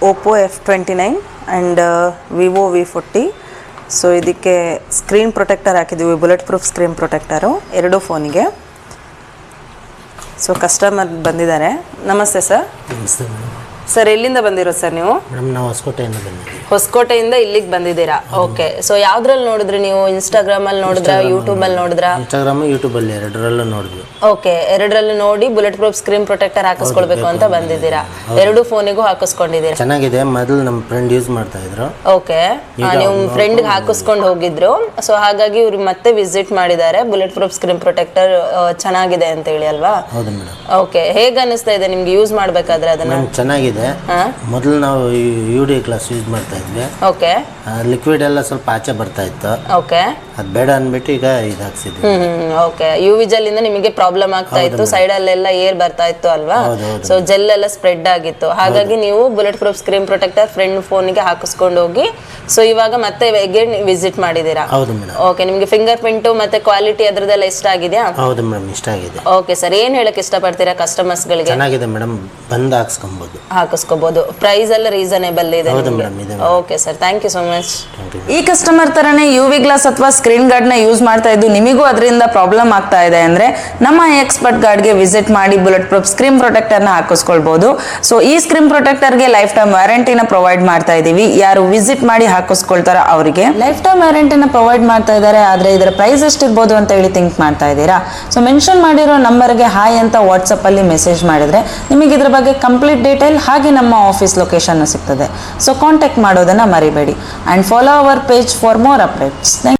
Oppo F29 and Vivo V40. So ಇದಕ್ಕೆ screen protector ಹಾಕಿದ್ದೀವಿ, bullet proof screen protector ಎರಡು ಫೋನಿಗೆ. ಸೊ ಕಸ್ಟಮರ್ ಬಂದಿದ್ದಾರೆ. ನಮಸ್ತೆ ಸರ್. ನಮಸ್ತೆ ಮೇಡಮ್. ಸರ್ ಎಲ್ಲಿಂದ ಬಂದಿರೋದು ಸರ್ ನೀವು? ಮೇಡಮ್ ನಾವು ಹೊಸಕೋಟೆಯಿಂದ ಬಂದಿದ್ದೀವಿ. ಹೊಸಕೋಟೆಯಿಂದ ಇಲ್ಲಿಗೆ ಬಂದಿದ್ದೀರಾ? ಓಕೆ. ಸೊ ಯಾವ್ದ್ರಲ್ಲಿ ನೋಡಿದ್ರಿ ನೀವು? ಇನ್ಸ್ಟಾಗ್ರಾಮಲ್ಲಿ ನೋಡಿದ್ರಾ, ಯೂಟ್ಯೂಬಲ್ಲಿ ನೋಡಿದ್ರಾ? ಇನ್ಸ್ಟಾಗ್ರಾಮ್, ಯೂಟ್ಯೂಬಲ್ಲಿ ಎರಡರಲ್ಲೂ ನೋಡಿದ್ವಿ. ಓಕೆ, ಎರಡರಲ್ಲಿ ನೋಡಿ ಬುಲೆಟ್ ಪ್ರೂಫ್ ಸ್ಕ್ರೀನ್ ಪ್ರೊಟೆಕ್ಟರ್ ಹಾಕಿಸ್ಕೊಳ್ಬೇಕು ಅಂತ ಬಂದಿದ್ದೀರಾ. ಎರಡು ಫೋನಿಗೂ ಹಾಕಿಸ್ಕೊಂಡಿದ್ದೀರಾ? ಚೆನ್ನಾಗಿದೆ. ಮೊದಲು ನಮ್ಮ ಫ್ರೆಂಡ್ ಯೂಸ್ ಮಾಡ್ತಾ ಇದ್ರು. ಓಕೆ, ನೀವು ಫ್ರೆಂಡ್ಗೆ ಹಾಕಿಸ್ಕೊಂಡು ಹೋಗಿದ್ರು. ಸೊ ಹಾಗಾಗಿ ಇವ್ರು ಮತ್ತೆ ವಿಸಿಟ್ ಮಾಡಿದ್ದಾರೆ. ಬುಲೆಟ್ ಪ್ರೂಫ್ ಸ್ಕ್ರೀನ್ ಪ್ರೊಟೆಕ್ಟರ್ ಚೆನ್ನಾಗಿದೆ ಅಂತ ಹೇಳಿ ಅಲ್ವಾ? ಹೌದು ಮೇಡಮ್. ಓಕೆ, ಹೇಗೆ ಅನಿಸ್ತಾ ಇದೆ ನಿಮ್ಗೆ ಯೂಸ್ ಮಾಡ್ಬೇಕಾದ್ರೆ ಅದನ್ನ? ಚೆನ್ನಾಗಿದೆ. ಮೊದಲು ನಾವು UD ಕ್ಲಾಸ್ ಯೂಸ್ ಮಾಡ್ತಾ ಇದ್ವಿ. ಓಕೆ, ಲಿಕ್ವಿಡ್ ಎಲ್ಲ ಸ್ವಲ್ಪ ಆಚೆ ಬರ್ತಾ ಇತ್ತು. ಓಕೆ, ಅದು ಬೇಡ ಅಂದ್ಬಿಟ್ಟು ಈಗ ಇದು ಹಾಕ್ಸಿದ್ವಿ. ಓಕೆ. UV ಜೆಲ್ ಇಂದ ನಿಮಗೆ ಪ್ರಾಬ್ಲಮ್ ಆಗ್ತಾ ಇತ್ತು, ಸೈಡ್ ಅಲ್ಲೆಲ್ಲ ಏರ್ ಬರ್ತಾ ಇತ್ತು ಅಲ್ವಾ? ಸೊ ಜೆಲ್ ಎಲ್ಲ ಸ್ಪ್ರೆಡ್ ಆಗಿತ್ತು. ಹಾಗಾಗಿ ನೀವು bullet proof screen protector friend ಫೋನ್ಗೆ ಹಾಕಿಸ್ಕೊಂಡು ಹೋಗಿ ಸೊ ಇವಾಗ ಮತ್ತೆ ಅಗೇನ್ ವಿಸಿಟ್ ಮಾಡಿದೀರಾ? ಹೌದು ಮೇಡಮ್. ಓಕೆ, ನಿಮಗೆ ಫಿಂಗರ್ ಪ್ರಿಂಟ್ ಮತ್ತೆ ಕ್ವಾಲಿಟಿ ಅದ್ರದ್ದೆಲ್ಲ ಇಷ್ಟ ಆಗಿದೆಯಾ? ಹೌದು ಮೇಡಮ್, ಇಷ್ಟ ಆಗಿದೆ. ಓಕೆ ಸರ್, ಏನ್ ಹೇಳಕ್ ಇಷ್ಟಪಡ್ತೀರಾ ಕಸ್ಟಮರ್ಸ್ ಗಳಿಗೆ? ಚೆನ್ನಾಗಿದೆ ಮೇಡಮ್, ಬಂದು ಹಾಕಿಸ್ಕೋಬಹುದು. ಪ್ರೈಸ್ ಎಲ್ಲ ರೀಸನೇಬಲ್ ಇದೆ. Okay sir, thank you so much. ಈ ಕಸ್ಟಮರ್ ತರನೇ UV ಗ್ಲಾಸ್ ಅಥವಾ ಸ್ಕ್ರೀನ್ ಗಾರ್ಡ್ ನ ಯೂಸ್ ಮಾಡ್ತಾ ಇದ್ದು ನಿಮಗೂ ಅದರಿಂದ ಪ್ರಾಬ್ಲಮ್ ಆಗ್ತಾ ಇದೆ ಅಂದ್ರೆ ನಮ್ಮ ಎಕ್ಸ್ಪರ್ಟ್ ಗಾರ್ಡ್ಗೆ ವಿಸಿಟ್ ಮಾಡಿ ಬುಲೆಟ್ ಪ್ರೂಫ್ ಸ್ಕ್ರೀನ್ ಪ್ರೊಟೆಕ್ಟರ್ ನ ಹಾಕಿಸ್ಕೊಳ್ಬಹುದು. ಸೊ ಈ ಸ್ಕ್ರೀನ್ ಪ್ರೊಟೆಕ್ಟರ್ ಗೆ ಲೈಫ್ ಟೈಮ್ ವಾರಂಟಿನ ಪ್ರೊವೈಡ್ ಮಾಡ್ತಾ ಇದೀವಿ. ಯಾರು ವಿಸಿಟ್ ಮಾಡಿ ಹಾಕಿಸ್ಕೊಳ್ತಾರ ಅವರಿಗೆ ಲೈಫ್ ಟೈಮ್ ವಾರಂಟಿನ ಪ್ರೊವೈಡ್ ಮಾಡ್ತಾ ಇದ್ದಾರೆ. ಆದ್ರೆ ಇದರ ಪ್ರೈಸ್ ಎಷ್ಟಿರ್ಬೋದು ಅಂತ ಹೇಳಿ ಥಿಂಕ್ ಮಾಡ್ತಾ ಇದ್ದೀರಾ? ಸೊ ಮೆನ್ಷನ್ ಮಾಡಿರೋ ನಂಬರ್ಗೆ ಹಾಯ್ ಅಂತ ವಾಟ್ಸಪ್ ಅಲ್ಲಿ ಮೆಸೇಜ್ ಮಾಡಿದ್ರೆ ನಿಮಗೆ ಇದ್ರ ಬಗ್ಗೆ ಕಂಪ್ಲೀಟ್ ಡೀಟೇಲ್ ಹಾಗೆ ನಮ್ಮ ಆಫೀಸ್ ಲೊಕೇಶನ್ ಸಿಗ್ತದೆ. ಸೊ ಕಾಂಟ್ಯಾಕ್ಟ್ ಮಾಡೋದನ್ನ ಮರಿಬೇಡಿ and follow our page for more updates.